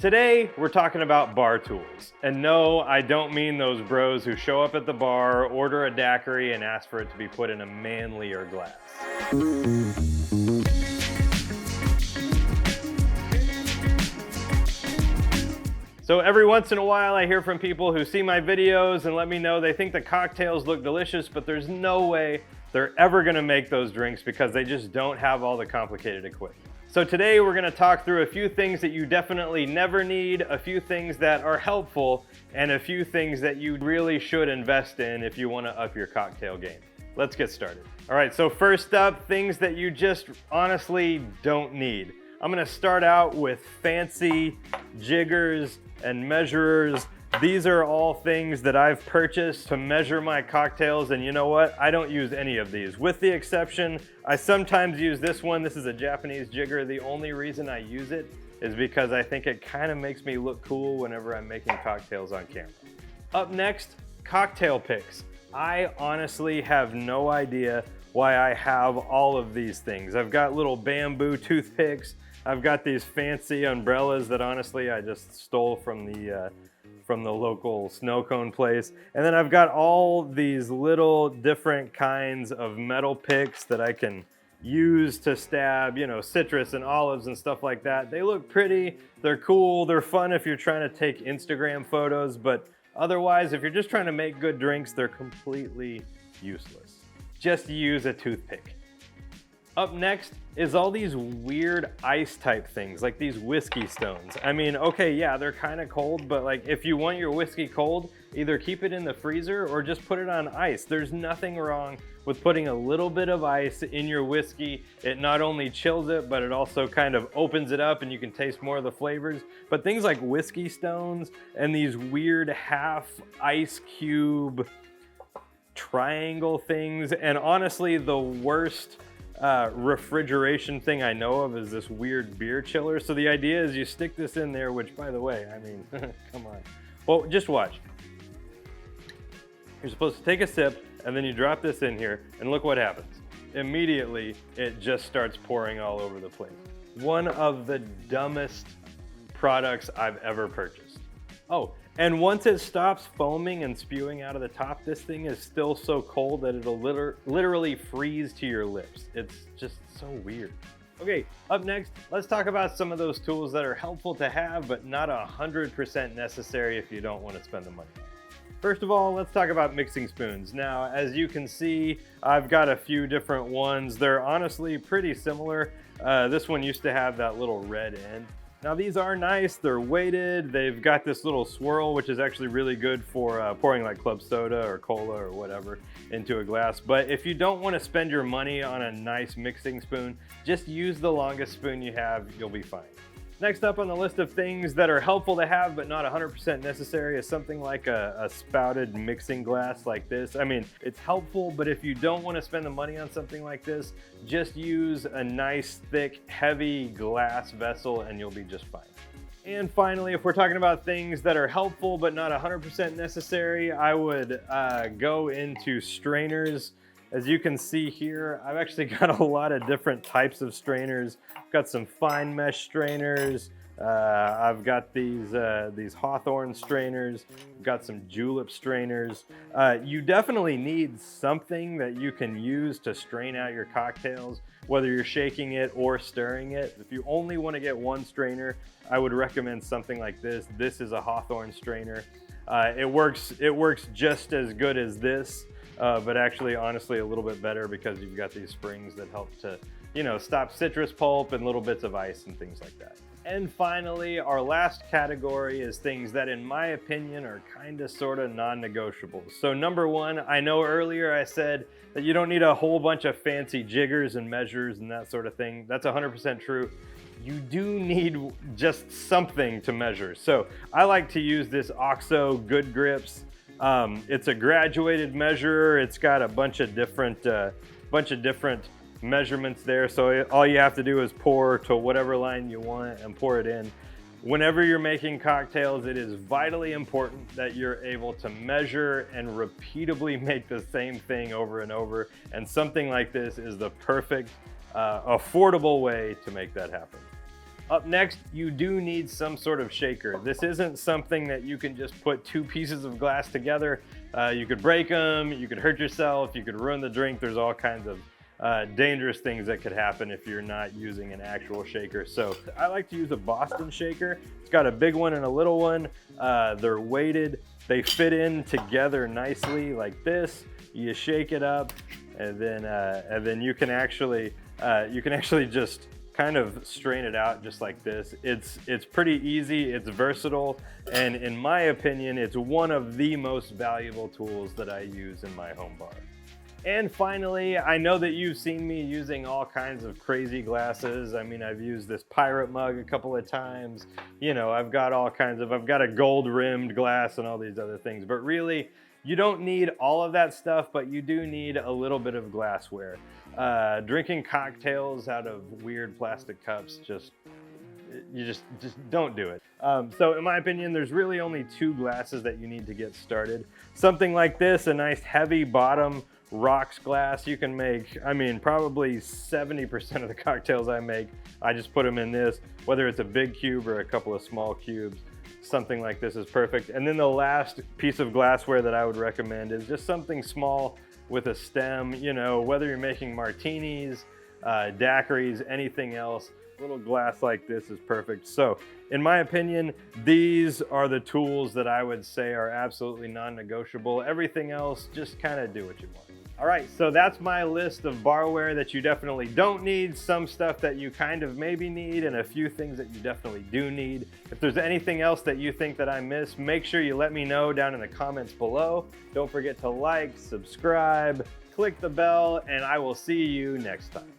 Today, we're talking about bar tools. And no, I don't mean those bros who show up at the bar, order a daiquiri, and ask for it to be put in a manlier glass. So every once in a while, I hear from people who see my videos and let me know they think the cocktails look delicious, but there's no way they're ever gonna make those drinks because they just don't have all the complicated equipment. So today we're gonna talk through a few things that you definitely never need, a few things that are helpful, and a few things that you really should invest in if you wanna up your cocktail game. Let's get started. All right, so first up, things that you just honestly don't need. I'm gonna start out with fancy jiggers and measurers. These are all things that I've purchased to measure my cocktails, and you know what? I don't use any of these. With the exception, I sometimes use this one. This is a Japanese jigger. The only reason I use it is because I think it kind of makes me look cool whenever I'm making cocktails on camera. Up next, cocktail picks. I honestly have no idea why I have all of these things. I've got little bamboo toothpicks. I've got these fancy umbrellas that honestly I just stole from the local snow cone place. And then I've got all these little different kinds of metal picks that I can use to stab, citrus and olives and stuff like that. They look pretty, they're cool, they're fun if you're trying to take Instagram photos, but otherwise, if you're just trying to make good drinks, they're completely useless. Just use a toothpick. Up next is all these weird ice type things, like these whiskey stones. I mean, okay, yeah, they're kind of cold, but like if you want your whiskey cold, either keep it in the freezer or just put it on ice. There's nothing wrong with putting a little bit of ice in your whiskey. It not only chills it, but it also kind of opens it up and you can taste more of the flavors. But things like whiskey stones and these weird half ice cube triangle things, and honestly, the worst refrigeration thing I know of is this weird beer chiller. So the idea is you stick this in there, which by the way, I mean, come on. Well, just watch. You're supposed to take a sip and then you drop this in here and look what happens. Immediately, it just starts pouring all over the place. One of the dumbest products I've ever purchased. Oh, and once it stops foaming and spewing out of the top, this thing is still so cold that it'll literally freeze to your lips. It's just so weird. Okay, up next, let's talk about some of those tools that are helpful to have, but not 100% necessary if you don't want to spend the money. First of all, let's talk about mixing spoons. Now, as you can see, I've got a few different ones. They're honestly pretty similar. This one used to have that little red end. Now these are nice, they're weighted, they've got this little swirl which is actually really good for pouring like club soda or cola or whatever into a glass. But if you don't want to spend your money on a nice mixing spoon, just use the longest spoon you have, you'll be fine. Next up on the list of things that are helpful to have but not 100% necessary is something like a spouted mixing glass like this. I mean, it's helpful, but if you don't want to spend the money on something like this, just use a nice, thick, heavy glass vessel and you'll be just fine. And finally, if we're talking about things that are helpful but not 100% necessary, I would go into strainers. As you can see here, I've actually got a lot of different types of strainers. I've got some fine mesh strainers. I've got these Hawthorne strainers. I've got some julep strainers. You definitely need something that you can use to strain out your cocktails, whether you're shaking it or stirring it. If you only want to get one strainer, I would recommend something like this. This is a Hawthorne strainer. It works just as good as this. But actually, honestly, a little bit better because you've got these springs that help to, stop citrus pulp and little bits of ice and things like that. And finally, our last category is things that, in my opinion, are kind of sort of non-negotiables. So number one, I know earlier I said that you don't need a whole bunch of fancy jiggers and measures and that sort of thing. That's 100% true. You do need just something to measure. So I like to use this OXO Good Grips. It's a graduated measurer. It's got a bunch of different measurements there. So all you have to do is pour to whatever line you want and pour it in. Whenever you're making cocktails, it is vitally important that you're able to measure and repeatably make the same thing over and over. And something like this is the perfect, affordable way to make that happen. Up next, you do need some sort of shaker. This isn't something that you can just put two pieces of glass together. You could break them, you could hurt yourself, you could ruin the drink. There's all kinds of dangerous things that could happen if you're not using an actual shaker. So I like to use a Boston shaker. It's got a big one and a little one. They're weighted. They fit in together nicely like this. You shake it up, and then you can actually just kind of strain it out just like this. It's pretty easy, it's versatile, and in my opinion, it's one of the most valuable tools that I use in my home bar. And finally, I know that you've seen me using all kinds of crazy glasses. I mean, I've used this pirate mug a couple of times. You know, I've got a gold rimmed glass and all these other things, but really, you don't need all of that stuff, but you do need a little bit of glassware. Drinking cocktails out of weird plastic cups, you just don't do it. So in my opinion, there's really only two glasses that you need to get started. Something like this, a nice heavy bottom rocks glass. You can make, I mean, probably 70% of the cocktails I make, I just put them in this, whether it's a big cube or a couple of small cubes. Something like this is perfect. And then the last piece of glassware that I would recommend is just something small with a stem. You know, whether you're making martinis, daiquiris, anything else, a little glass like this is perfect. So in my opinion, these are the tools that I would say are absolutely non-negotiable. Everything else, just kind of do what you want. All right, so that's my list of barware that you definitely don't need, some stuff that you kind of maybe need, and a few things that you definitely do need. If there's anything else that you think that I missed, make sure you let me know down in the comments below. Don't forget to like, subscribe, click the bell, and I will see you next time.